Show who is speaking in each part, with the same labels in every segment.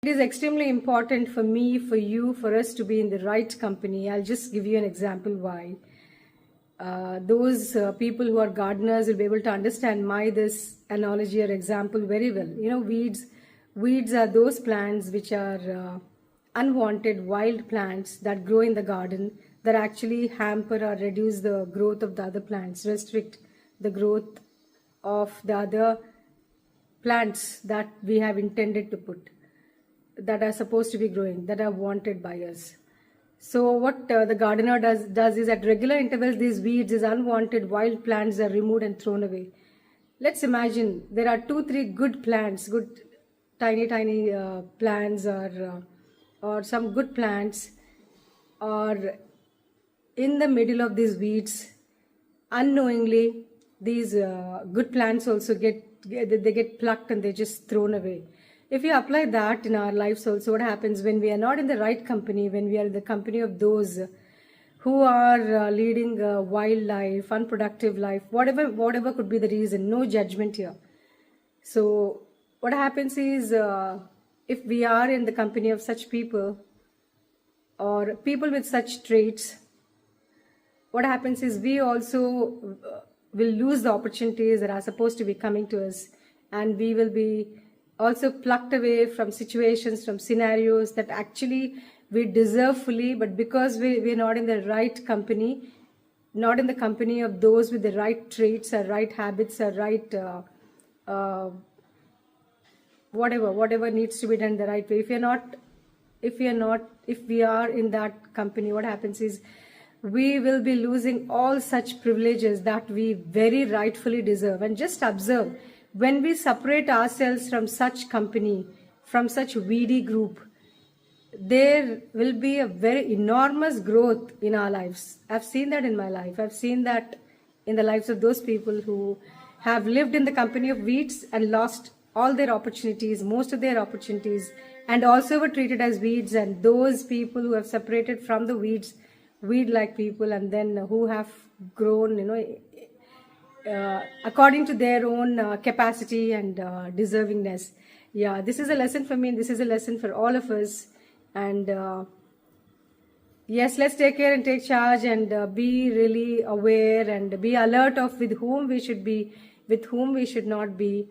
Speaker 1: It is extremely important for me, for you, for us to be in the right company. I'll just give you an example why. Those people who are gardeners will be able to understand my this analogy or example very well. You know, weeds are those plants which are unwanted wild plants that grow in the garden that actually hamper or reduce the growth of the other plants, restrict the growth of the other plants that we have intended to put, that are supposed to be growing, that are wanted by us. So what the gardener does is at regular intervals, these weeds, these unwanted wild plants are removed and thrown away. Let's imagine there are 2-3 good plants, good tiny plants, or some good plants, or in the middle of these weeds. Unknowingly, these good plants also get plucked and they're just thrown away. If you apply that in our lives also, what happens when we are not in the right company, when we are in the company of those who are leading a wild life, unproductive life, whatever could be the reason, no judgment here. So what happens is, if we are in the company of such people or people with such traits, what happens is we also will lose the opportunities that are supposed to be coming to us, and we will be also plucked away from situations, from scenarios that actually we deserve fully, but because we're not in the right company, not in the company of those with the right traits or right habits or right whatever needs to be done the right way. If we are in that company, what happens is we will be losing all such privileges that we very rightfully deserve. And just observe, when we separate ourselves from such company, from such weedy group, there will be a very enormous growth in our lives. I've seen that in my life. I've seen that in the lives of those people who have lived in the company of weeds and lost all their opportunities, most of their opportunities, and also were treated as weeds. And those people who have separated from the weeds, weed-like people, and then who have grown, according to their own capacity and deservingness. Yeah, this is a lesson for me, and this is a lesson for all of us. And yes, let's take care and take charge, and be really aware and be alert of with whom we should be, with whom we should not be.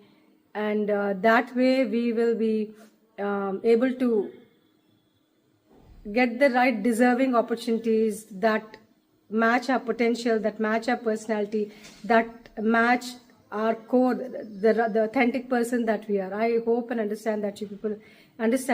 Speaker 1: And that way we will be able to get the right deserving opportunities that match our potential, that match our personality, that match our core, the authentic person that we are. I hope and understand that you people understand.